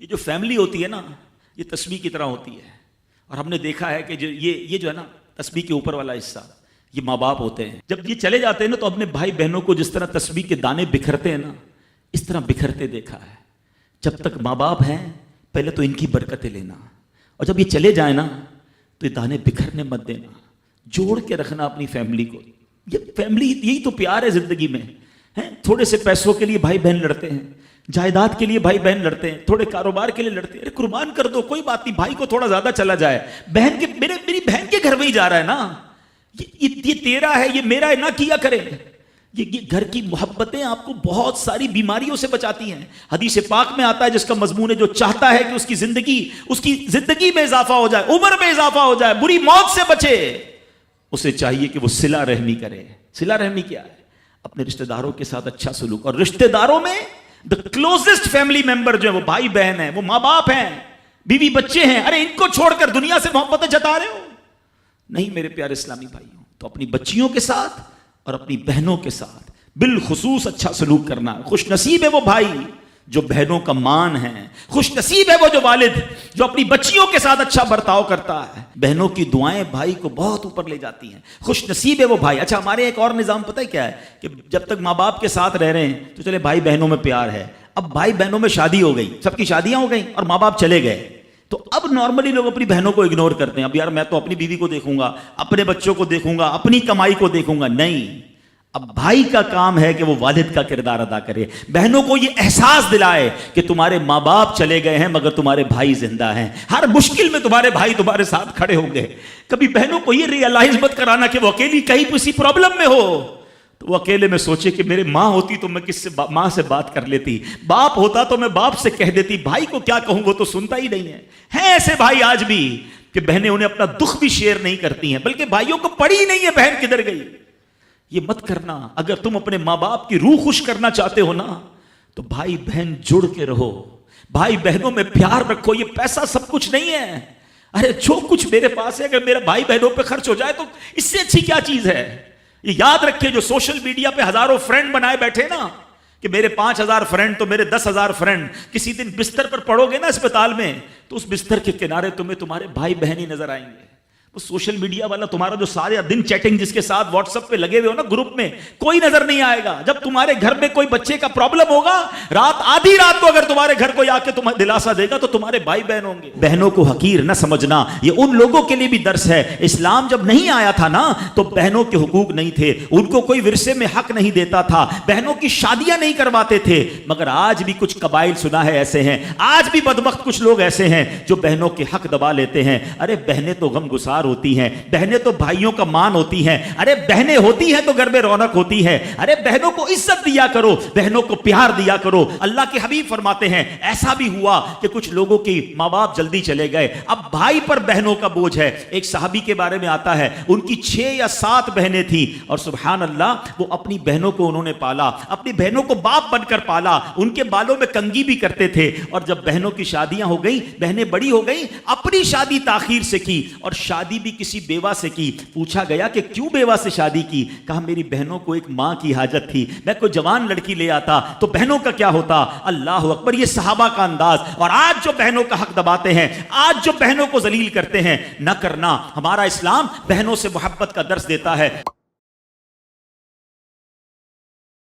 یہ جو فیملی ہوتی ہے نا، یہ تسبیح کی طرح ہوتی ہے. اور ہم نے دیکھا ہے کہ یہ جو ہے نا تسبیح کے اوپر والا حصہ، یہ ماں باپ ہوتے ہیں. جب یہ چلے جاتے ہیں نا تو اپنے بھائی بہنوں کو جس طرح تسبیح کے دانے بکھرتے ہیں نا، اس طرح بکھرتے دیکھا ہے. جب تک ماں باپ ہیں پہلے تو ان کی برکتیں لینا، اور جب یہ چلے جائیں نا تو یہ دانے بکھرنے مت دینا، جوڑ کے رکھنا اپنی فیملی کو. یہ فیملی یہی تو پیار ہے زندگی میں. تھوڑے سے پیسوں کے لیے بھائی بہن لڑتے ہیں، جائیداد کے لیے بھائی بہن لڑتے ہیں، تھوڑے کاروبار کے لیے لڑتے ہیں. ارے قربان کر دو، کوئی بات نہیں، بھائی کو تھوڑا زیادہ چلا جائے، بہن کے میری بہن کے گھر میں ہی جا رہا ہے نا، یہ تیرا ہے، یہ میرا ہے، نہ کیا کرے. یہ گھر کی محبتیں آپ کو بہت ساری بیماریوں سے بچاتی ہیں. حدیث پاک میں آتا ہے جس کا مضمون ہے جو چاہتا ہے کہ اس کی زندگی میں اضافہ ہو جائے، عمر میں اضافہ ہو جائے، بری موت سے بچے، اسے چاہیے کہ وہ صلہ رحمی کرے. صلہ رحمی کیا ہے؟ اپنے رشتہ داروں کے ساتھ اچھا سلوک. اور رشتہ داروں میں the closest family member جو ہے وہ بھائی بہن ہیں، وہ ماں باپ ہیں، بیوی بچے ہیں. ارے ان کو چھوڑ کر دنیا سے محبتیں جتا رہے ہو؟ نہیں میرے پیارے اسلامی بھائیوں. تو اپنی بچیوں کے ساتھ اور اپنی بہنوں کے ساتھ بالخصوص اچھا سلوک کرنا. خوش نصیب ہے وہ بھائی جو بہنوں کا مان ہے، خوش نصیب ہے وہ جو والد جو اپنی بچیوں کے ساتھ اچھا برتاؤ کرتا ہے. بہنوں کی دعائیں بھائی کو بہت اوپر لے جاتی ہیں. خوش نصیب ہے وہ بھائی. اچھا ہمارے ایک اور نظام پتہ ہے کیا ہے کہ جب تک ماں باپ کے ساتھ رہ رہے ہیں تو چلے بھائی بہنوں میں پیار ہے. اب بھائی بہنوں میں شادی ہو گئی، سب کی شادیاں ہو گئیں اور ماں باپ چلے گئے، تو اب نارملی لوگ اپنی بہنوں کو اگنور کرتے ہیں. اب یار میں تو اپنی بیوی کو دیکھوں گا، اپنے بچوں کو دیکھوں گا، اپنی کمائی کو دیکھوں گا. نہیں، اب بھائی کا کام ہے کہ وہ والد کا کردار ادا کرے. بہنوں کو یہ احساس دلائے کہ تمہارے ماں باپ چلے گئے ہیں مگر تمہارے بھائی زندہ ہیں، ہر مشکل میں تمہارے بھائی تمہارے ساتھ کھڑے ہوں گے. کبھی بہنوں کو یہ ریئلائز مت کرانا کہ وہ اکیلی کہیں کسی پرابلم میں ہو تو وہ اکیلے میں سوچے کہ میرے ماں ہوتی تو میں ماں سے بات کر لیتی، باپ ہوتا تو میں باپ سے کہہ دیتی، بھائی کو کیا کہوں وہ تو سنتا ہی نہیں ہے. ہیں ایسے بھائی آج بھی کہ بہنیں انہیں اپنا دکھ بھی شیئر نہیں کرتی ہیں، بلکہ بھائیوں کو پڑی ہی نہیں ہے بہن کدھر گئی. یہ مت کرنا. اگر تم اپنے ماں باپ کی روح خوش کرنا چاہتے ہو نا تو بھائی بہن جڑ کے رہو، بھائی بہنوں میں پیار رکھو. یہ پیسہ سب کچھ نہیں ہے. ارے جو کچھ میرے پاس ہے اگر میرا بھائی بہنوں پہ خرچ ہو جائے تو اس سے اچھی کیا چیز ہے. یہ یاد رکھے جو سوشل میڈیا پہ ہزاروں فرینڈ بنائے بیٹھے نا کہ میرے 5,000 فرینڈ تو میرے 10,000 فرینڈ، کسی دن بستر پر پڑو گے نا اسپتال میں تو اس بستر کے کنارے تمہیں تمہارے بھائی بہن ہی نظر آئیں گے. وہ سوشل میڈیا والا تمہارا جو سارے دن چیٹنگ جس کے ساتھ واٹس ایپ پہ لگے ہوئے ہو نا گروپ میں، کوئی نظر نہیں آئے گا. جب تمہارے گھر میں کوئی بچے کا پرابلم ہوگا، آدھی رات کو اگر تمہارے گھر کوئی آ کے تمہیں دلاسا دے گا تو تمہارے بھائی بہن ہوں گے. بہنوں کو حقیر نہ سمجھنا، یہ ان لوگوں کے لیے بھی درس ہے. اسلام جب نہیں آیا تھا نا تو بہنوں کے حقوق نہیں تھے، ان کو کوئی ورثے میں حق نہیں دیتا تھا، بہنوں کی شادیاں نہیں کرواتے تھے. مگر آج بھی کچھ قبائل سنا ہے ایسے ہیں، آج بھی بدبخت کچھ لوگ ایسے ہیں جو بہنوں کے حق دبا لیتے ہیں. ارے بہنیں تو غم گسار ہوتی ہیں، بہنیں تو بھائیوں کا مان ہوتی ہیں. ارے بہنیں ہوتی ہیں تو گھر میں رونق ہوتی ہے. ارے بہنوں کو عزت دیا کرو، بہنوں کو پیار دیا کرو. اللہ کے حبیب فرماتے ہیں ایسا بھی ہوا کہ کچھ لوگوں کی ماں باپ جلدی چلے گئے، اب بھائی پر بہنوں کا بوجھ ہے. ایک صحابی کے بارے میں آتا ہے ان کی 6 یا 7 بہنیں تھیں اور سبحان اللہ وہ اپنی بہنوں کو انہوں نے پالا، اپنی بہنوں کو باپ بن کر پالا. ان کے بالوں میں کنگھی بھی کرتے تھے. اور جب بہنوں کی شادیاں ہو گئیں، بہنیں بڑی ہو گئیں، اپنی شادی تاخیر سے کی اور شادی بھی کسی بیوہ سے کی. پوچھا گیا کہ کیوں بیوہ سے شادی کی؟ کہا میری بہنوں کو ایک ماں کی حاجت تھی، میں کوئی جوان لڑکی لے آتا تو بہنوں کا کیا ہوتا. اللہ اکبر. یہ صحابہ کا انداز. اور آج جو بہنوں کا حق دباتے ہیں، آج جو بہنوں کو ذلیل کرتے ہیں، نہ کرنا. ہمارا اسلام بہنوں سے محبت کا درس دیتا ہے.